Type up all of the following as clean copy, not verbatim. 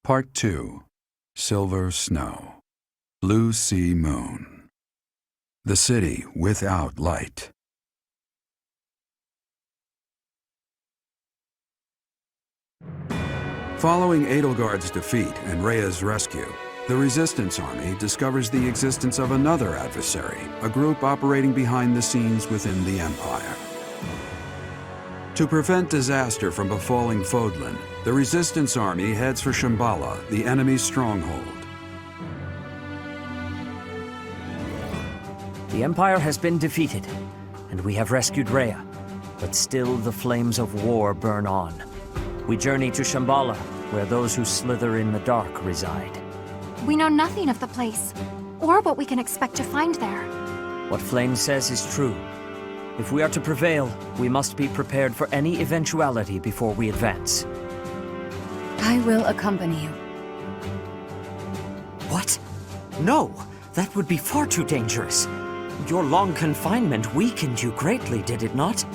Part 2. Silver Snow. Blue Sea Moon. The city without light. Following Edelgard's defeat and Rhea's rescue, the Resistance Army discovers the existence of another adversary, a group operating behind the scenes within the Empire. To prevent disaster from befalling Fodlan, the Resistance Army heads for Shambhala, the enemy's stronghold. The Empire has been defeated, and we have rescued Rhea, but still the flames of war burn on. We journey to Shambhala, where those who slither in the dark reside. We know nothing of the place, or what we can expect to find there. What Flame says is true. If we are to prevail, we must be prepared for any eventuality before we advance. I will accompany you. What? No! That would be far too dangerous. Your long confinement weakened you greatly, did it not?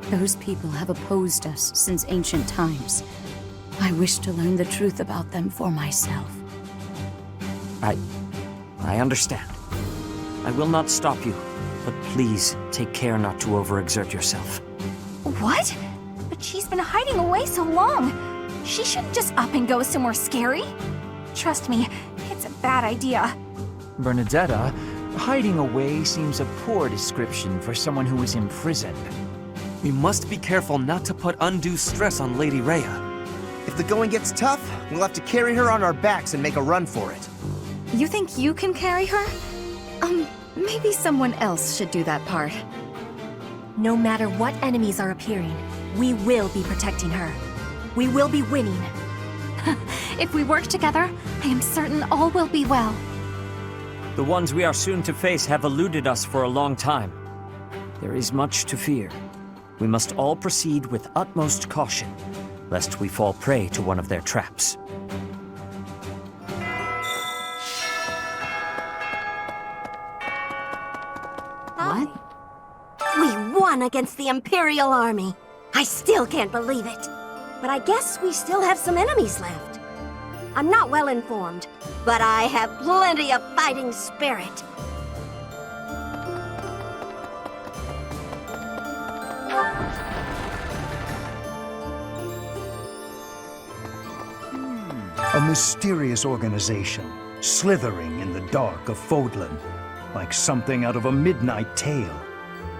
Those people have opposed us since ancient times. I wish to learn the truth about them for myself. I understand. I will not stop you, but please take care not to overexert yourself. What? But she's been hiding away so long. She shouldn't just up and go somewhere scary. Trust me, it's a bad idea. Bernadetta, hiding away seems a poor description for someone who is imprisoned. We must be careful not to put undue stress on Lady Rhea. If the going gets tough, we'll have to carry her on our backs and make a run for it. You think you can carry her? Maybe someone else should do that part. No matter what enemies are appearing, we will be protecting her. We will be winning. If we work together, I am certain all will be well. The ones we are soon to face have eluded us for a long time. There is much to fear. We must all proceed with utmost caution, lest we fall prey to one of their traps. What? We won against the Imperial army. I still can't believe it. But I guess we still have some enemies left. I'm not well informed, but I have plenty of fighting spirit. A mysterious organization, slithering in the dark of Fodlan, like something out of a midnight tale.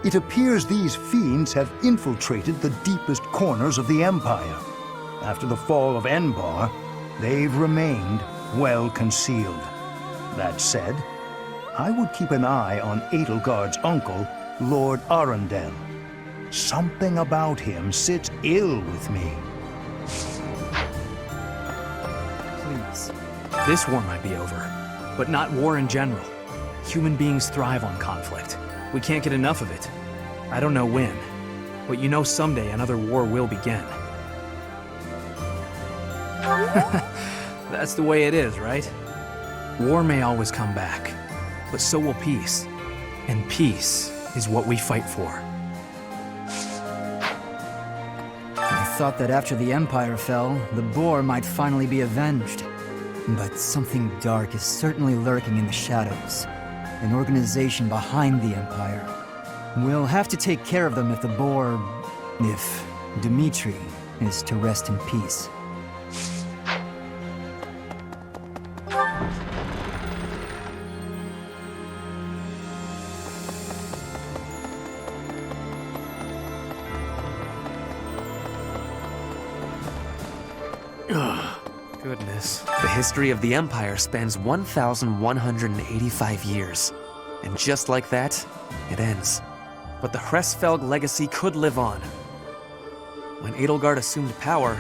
It appears these fiends have infiltrated the deepest corners of the Empire. After the fall of Enbar, they've remained well concealed. That said, I would keep an eye on Edelgard's uncle, Lord Arundel. Something about him sits ill with me. Please. This war might be over, but not war in general. Human beings thrive on conflict. We can't get enough of it. I don't know when, but you know someday another war will begin. That's the way it is, right? War may always come back, but so will peace. And peace is what we fight for. I thought that after the Empire fell, the Boar might finally be avenged. But something dark is certainly lurking in the shadows. An organization behind the Empire. We'll have to take care of them if the Boar... if Dimitri is to rest in peace. Goodness. The history of the Empire spans 1,185 years. And just like that, it ends. But the Hresfelg legacy could live on. When Edelgard assumed power,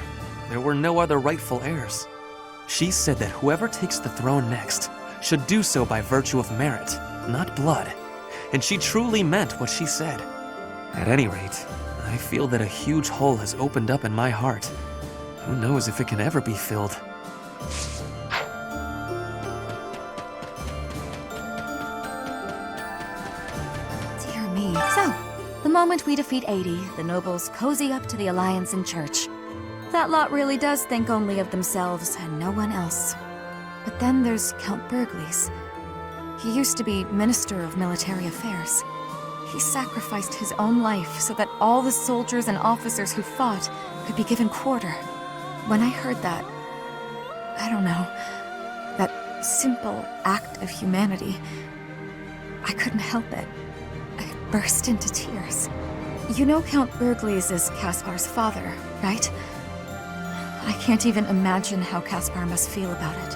there were no other rightful heirs. She said that whoever takes the throne next should do so by virtue of merit, not blood. And she truly meant what she said. At any rate, I feel that a huge hole has opened up in my heart. Who knows if it can ever be filled? Dear me. So, the moment we defeat 80, the nobles cozy up to the Alliance in church. That lot really does think only of themselves and no one else. But then there's Count Burgles. He used to be Minister of Military Affairs. He sacrificed his own life so that all the soldiers and officers who fought could be given quarter. When I heard that, I don't know, that simple act of humanity, I couldn't help it. I burst into tears. You know Count Burgles is Caspar's father, right? I can't even imagine how Caspar must feel about it.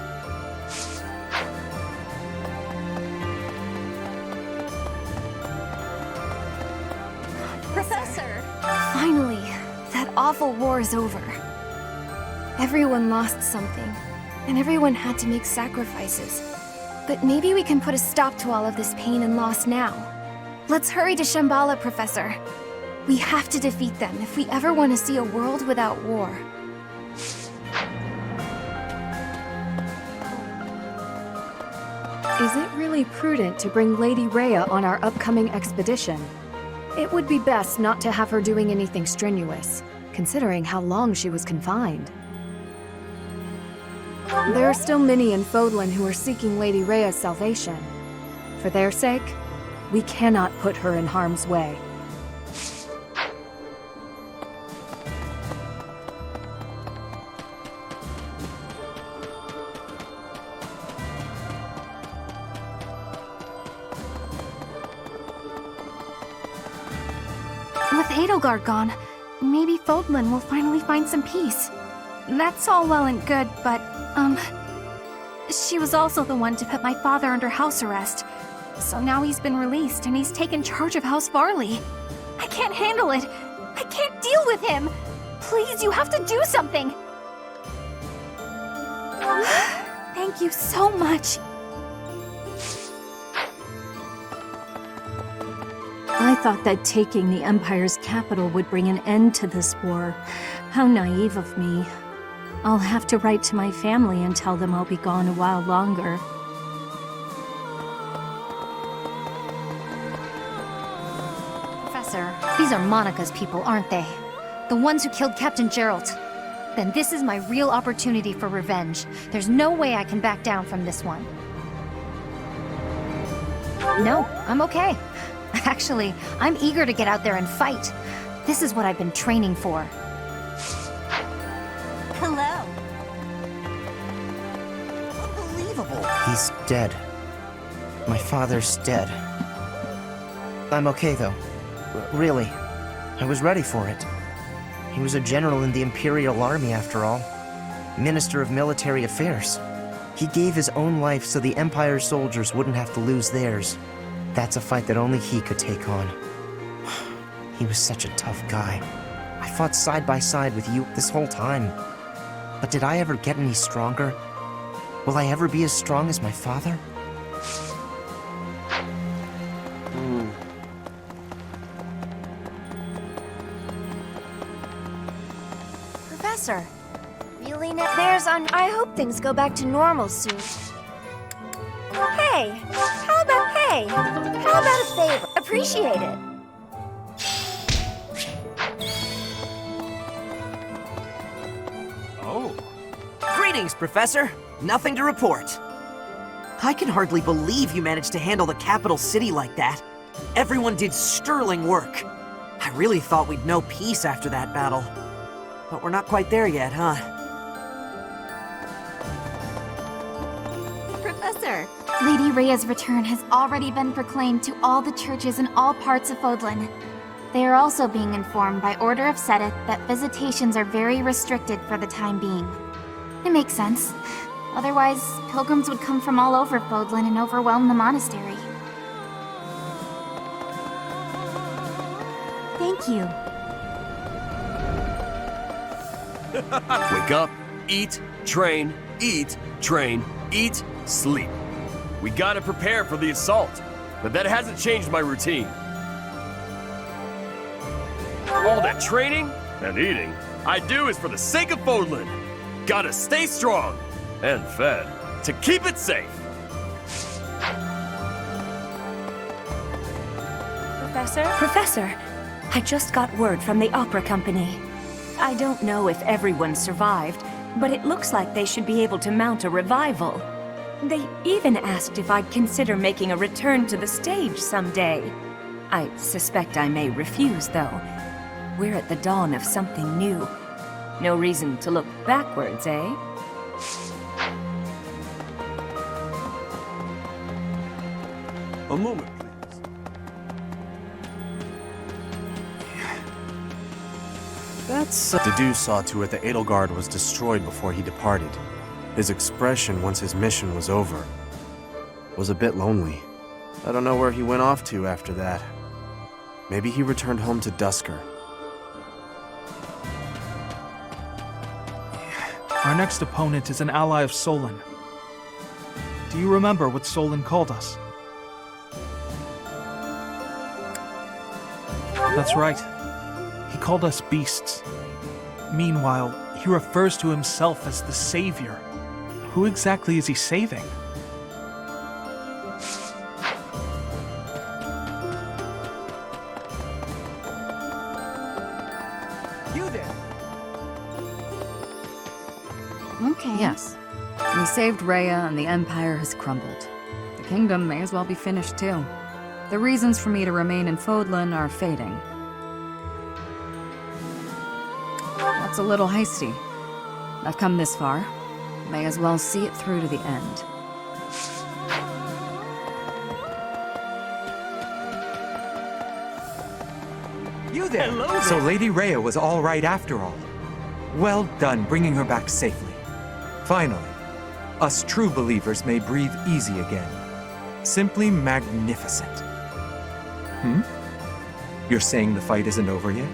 Professor! Finally, that awful war is over. Everyone lost something, and everyone had to make sacrifices. But maybe we can put a stop to all of this pain and loss now. Let's hurry to Shambhala, Professor. We have to defeat them if we ever want to see a world without war. Is it really prudent to bring Lady Rhea on our upcoming expedition? It would be best not to have her doing anything strenuous, considering how long she was confined. There are still many in Fodlan who are seeking Lady Rhea's salvation. For their sake, we cannot put her in harm's way. With Edelgard gone, maybe Fodlan will finally find some peace. That's all well and good, but, she was also the one to put my father under house arrest. So now he's been released and he's taken charge of House Varley. I can't handle it. I can't deal with him. Please, you have to do something. Thank you so much. I thought that taking the Empire's capital would bring an end to this war. How naive of me. I'll have to write to my family and tell them I'll be gone a while longer. Professor, these are Monica's people, aren't they? The ones who killed Captain Gerald. Then this is my real opportunity for revenge. There's no way I can back down from this one. No, I'm okay. Actually, I'm eager to get out there and fight. This is what I've been training for. Hello. Unbelievable. He's dead. My father's dead. I'm okay, though. Really. I was ready for it. He was a general in the Imperial Army, after all. Minister of Military Affairs. He gave his own life so the Empire's soldiers wouldn't have to lose theirs. That's a fight that only he could take on. He was such a tough guy. I fought side by side with you this whole time. But did I ever get any stronger? Will I ever be as strong as my father? Professor, really there's on. I hope things go back to normal soon. Hey, how about a favor? Appreciate it. Oh. Greetings, Professor. Nothing to report. I can hardly believe you managed to handle the capital city like that. Everyone did sterling work. I really thought we'd know peace after that battle. But we're not quite there yet, huh? Professor, Lady Rhea's return has already been proclaimed to all the churches in all parts of Fodlan. They are also being informed by order of Seteth that visitations are very restricted for the time being. It makes sense. Otherwise, pilgrims would come from all over Fodlan and overwhelm the monastery. Thank you. Wake up, eat, train, eat, sleep. We gotta prepare for the assault, but that hasn't changed my routine. All that training and eating I do is for the sake of Fodlan. Gotta stay strong and fed to keep it safe. Professor, I just got word from the opera company. I don't know if everyone survived, but it looks like they should be able to mount a revival. They even asked if I'd consider making a return to the stage someday. I suspect I may refuse, though. We're at the dawn of something new. No reason to look backwards, eh? A moment, please. Dedu saw to it the Edelgard was destroyed before he departed. His expression once his mission was over was a bit lonely. I don't know where he went off to after that. Maybe he returned home to Dusker. Our next opponent is an ally of Solon. Do you remember what Solon called us? That's right. He called us beasts. Meanwhile, he refers to himself as the Savior. Who exactly is he saving? You there? Okay. Yes. We saved Rhea and the Empire has crumbled. The kingdom may as well be finished too. The reasons for me to remain in Fodlan are fading. That's a little hasty. I've come this far. May as well see it through to the end. You there! Hello. So Lady Rhea was all right after all. Well done bringing her back safely. Finally, us true believers may breathe easy again. Simply magnificent. You're saying the fight isn't over yet?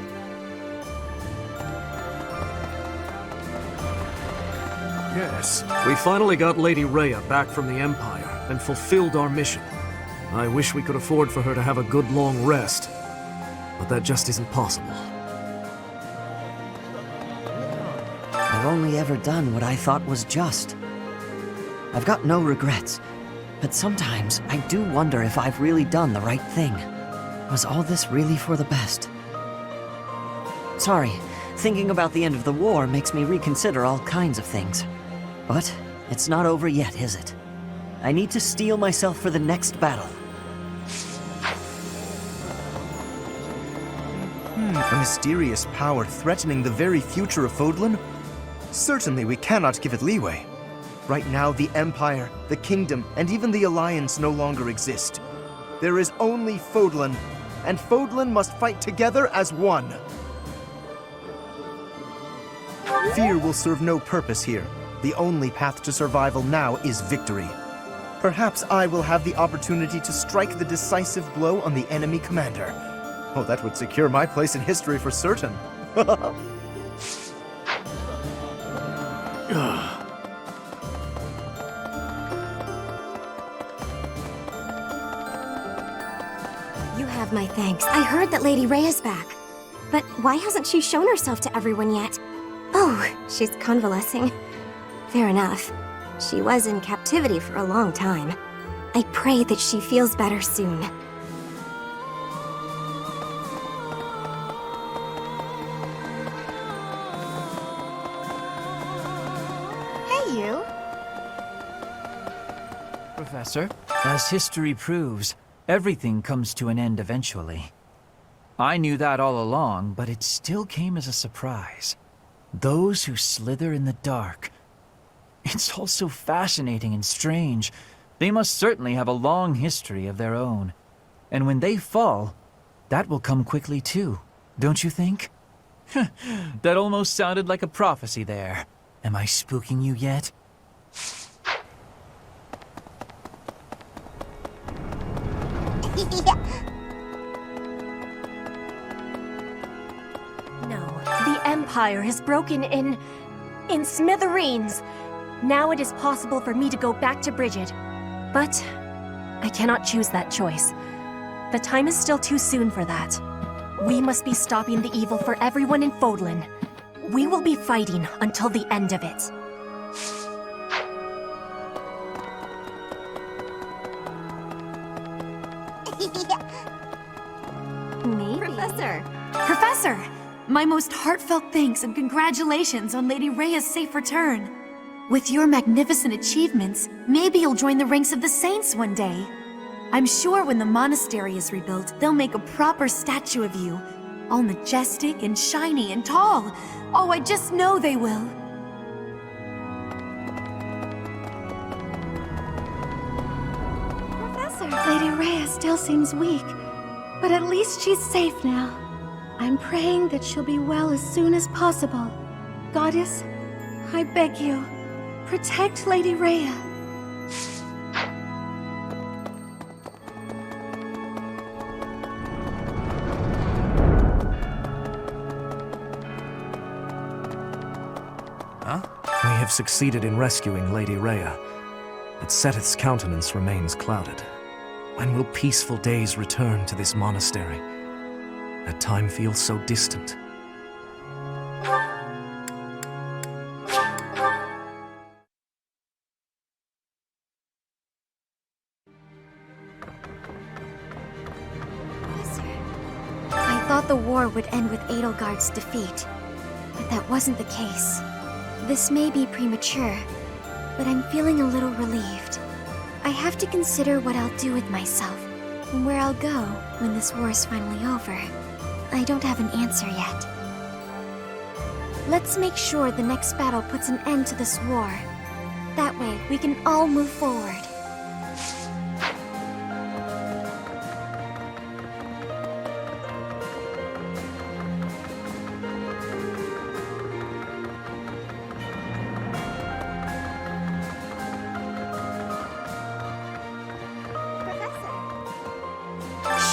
Yes, we finally got Lady Rhea back from the Empire and fulfilled our mission. I wish we could afford for her to have a good long rest, but that just isn't possible. I've only ever done what I thought was just. I've got no regrets, but sometimes I do wonder if I've really done the right thing. Was all this really for the best? Sorry, thinking about the end of the war makes me reconsider all kinds of things. But it's not over yet, is it? I need to steel myself for the next battle. A mysterious power threatening the very future of Fodlan? Certainly we cannot give it leeway. Right now, the Empire, the Kingdom, and even the Alliance no longer exist. There is only Fodlan, and Fodlan must fight together as one. Fear will serve no purpose here. The only path to survival now is victory. Perhaps I will have the opportunity to strike the decisive blow on the enemy commander. Oh, that would secure my place in history for certain. You have my thanks. I heard that Lady Rhea's back. But why hasn't she shown herself to everyone yet? Oh, she's convalescing. Fair enough. She was in captivity for a long time. I pray that she feels better soon. Hey, you. Professor, as history proves, everything comes to an end eventually. I knew that all along, but it still came as a surprise. Those who slither in the dark. It's all so fascinating and strange. They must certainly have a long history of their own. And when they fall, that will come quickly too, don't you think? That almost sounded like a prophecy there. Am I spooking you yet? No, the Empire has broken in smithereens. Now it is possible for me to go back to Bridget. But I cannot choose that choice. The time is still too soon for that. We must be stopping the evil for everyone in Fodlan. We will be fighting until the end of it. Maybe. Professor! Professor! My most heartfelt thanks and congratulations on Lady Rhea's safe return. With your magnificent achievements, maybe you'll join the ranks of the saints one day. I'm sure when the monastery is rebuilt, they'll make a proper statue of you. All majestic and shiny and tall. Oh, I just know they will. Professor, Lady Rhea still seems weak, but at least she's safe now. I'm praying that she'll be well as soon as possible. Goddess, I beg you, protect Lady Rhea. We have succeeded in rescuing Lady Rhea, but Seteth's countenance remains clouded. When will peaceful days return to this monastery? That time feels so distant. I thought the war would end with Edelgard's defeat, but that wasn't the case. This may be premature, but I'm feeling a little relieved. I have to consider what I'll do with myself, and where I'll go when this war is finally over. I don't have an answer yet. Let's make sure the next battle puts an end to this war. That way, we can all move forward.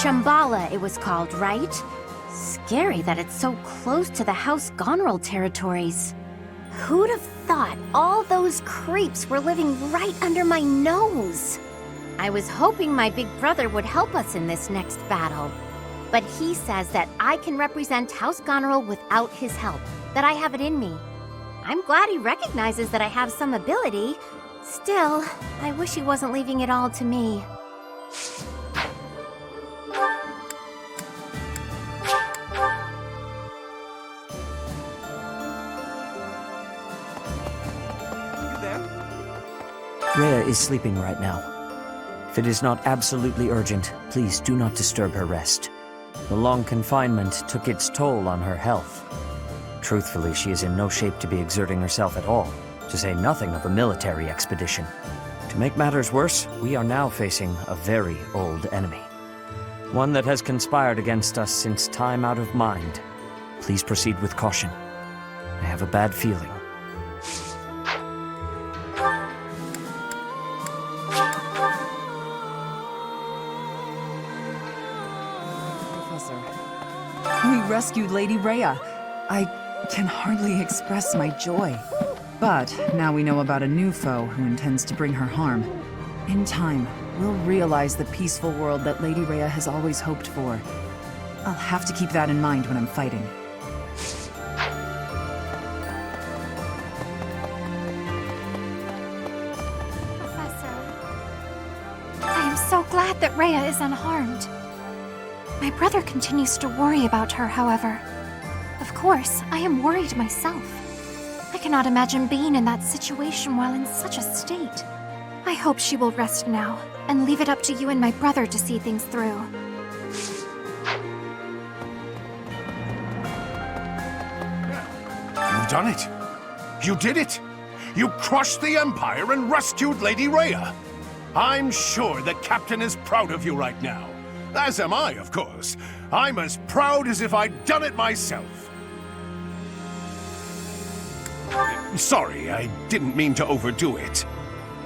Shambhala, it was called, right? Scary that it's so close to the House Gonril territories. Who'd have thought all those creeps were living right under my nose? I was hoping my big brother would help us in this next battle. But he says that I can represent House Gonril without his help, that I have it in me. I'm glad he recognizes that I have some ability. Still, I wish he wasn't leaving it all to me. Rhea is sleeping right now. If it is not absolutely urgent, please do not disturb her rest. The long confinement took its toll on her health. Truthfully, she is in no shape to be exerting herself at all, to say nothing of a military expedition. To make matters worse, we are now facing a very old enemy. One that has conspired against us since time out of mind. Please proceed with caution. I have a bad feeling. We rescued Lady Rhea. I can hardly express my joy. But now we know about a new foe who intends to bring her harm. In time, we'll realize the peaceful world that Lady Rhea has always hoped for. I'll have to keep that in mind when I'm fighting. Professor, I am so glad that Rhea is unharmed. My brother continues to worry about her, however. Of course, I am worried myself. I cannot imagine being in that situation while in such a state. I hope she will rest now, and leave it up to you and my brother to see things through. You've done it! You did it! You crushed the Empire and rescued Lady Rhea! I'm sure the Captain is proud of you right now. As am I, of course. I'm as proud as if I'd done it myself. Sorry, I didn't mean to overdo it.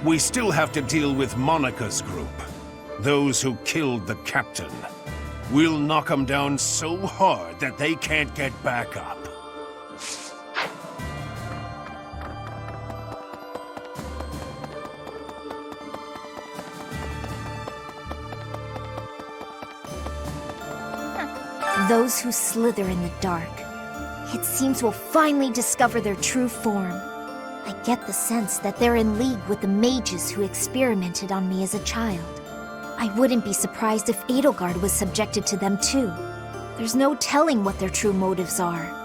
We still have to deal with Monica's group. Those who killed the Captain. We'll knock them down so hard that they can't get back up. Those who slither in the dark. It seems we'll finally discover their true form. I get the sense that they're in league with the mages who experimented on me as a child. I wouldn't be surprised if Edelgard was subjected to them too. There's no telling what their true motives are.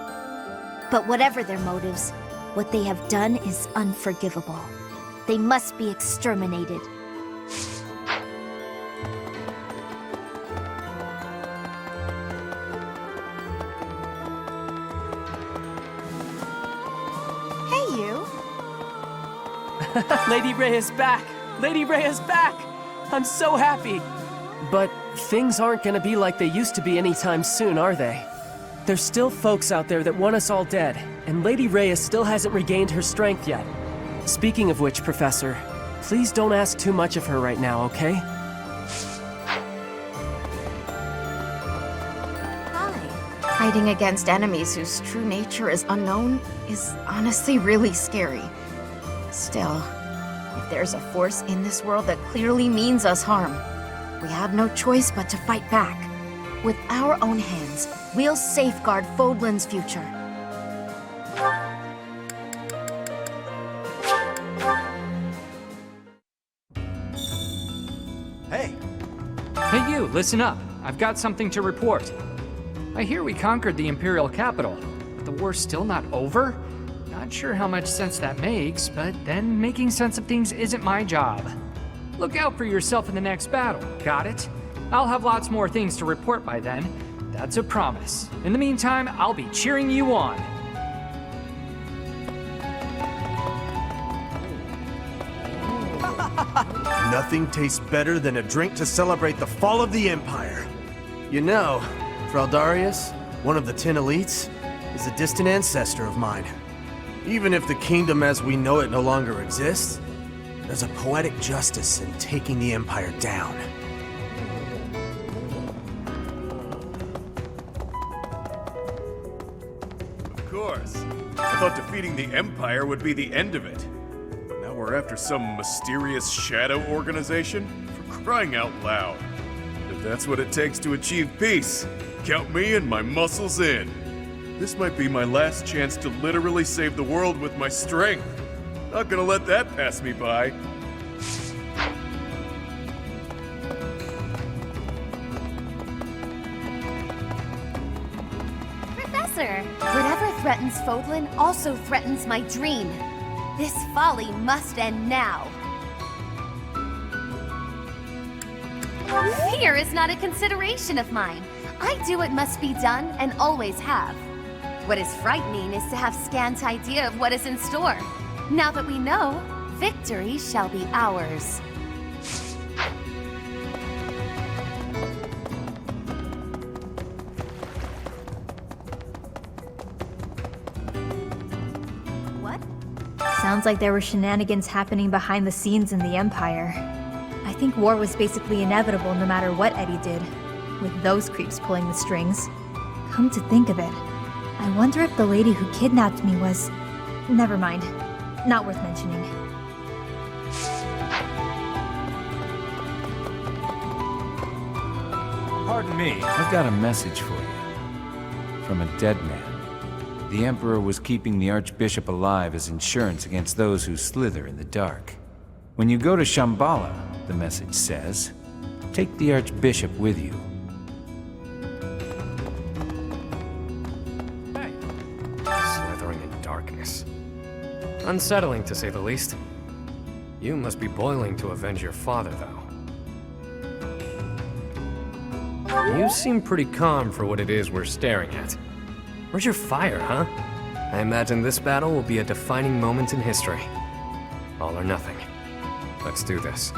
But whatever their motives, what they have done is unforgivable. They must be exterminated. Hey, you. Lady Rhea's back! Lady Rhea's back! I'm so happy! But things aren't gonna be like they used to be anytime soon, are they? There's still folks out there that want us all dead, and Lady Rhea still hasn't regained her strength yet. Speaking of which, Professor, please don't ask too much of her right now, okay? Fighting against enemies whose true nature is unknown is honestly really scary. Still, if there's a force in this world that clearly means us harm, we have no choice but to fight back. With our own hands, we'll safeguard Fodlan's future. Hey! Hey you, listen up. I've got something to report. I hear we conquered the Imperial capital, but the war's still not over? Not sure how much sense that makes, but then making sense of things isn't my job. Look out for yourself in the next battle, got it? I'll have lots more things to report by then. That's a promise. In the meantime, I'll be cheering you on. Nothing tastes better than a drink to celebrate the fall of the Empire. You know, Fraldarius, one of the 10 elites, is a distant ancestor of mine. Even if the kingdom as we know it no longer exists, there's a poetic justice in taking the Empire down. Of course. I thought defeating the Empire would be the end of it. But now we're after some mysterious shadow organization? For crying out loud. If that's what it takes to achieve peace, count me and my muscles in. This might be my last chance to literally save the world with my strength. Not gonna let that pass me by. Professor, whatever threatens Fodlan also threatens my dream. This folly must end now. Fear is not a consideration of mine. I do what must be done and always have. What is frightening is to have scant idea of what is in store. Now that we know, victory shall be ours. What? Sounds like there were shenanigans happening behind the scenes in the Empire. I think war was basically inevitable no matter what Eddie did, with those creeps pulling the strings. Come to think of it, I wonder if the lady who kidnapped me was... Never mind. Not worth mentioning. Pardon me. I've got a message for you. From a dead man. The Emperor was keeping the Archbishop alive as insurance against those who slither in the dark. When you go to Shambhala, the message says, take the Archbishop with you. Slithering in darkness. Unsettling, to say the least. You must be boiling to avenge your father, though. You seem pretty calm for what it is we're staring at. Where's your fire, huh? I imagine this battle will be a defining moment in history. All or nothing. Let's do this.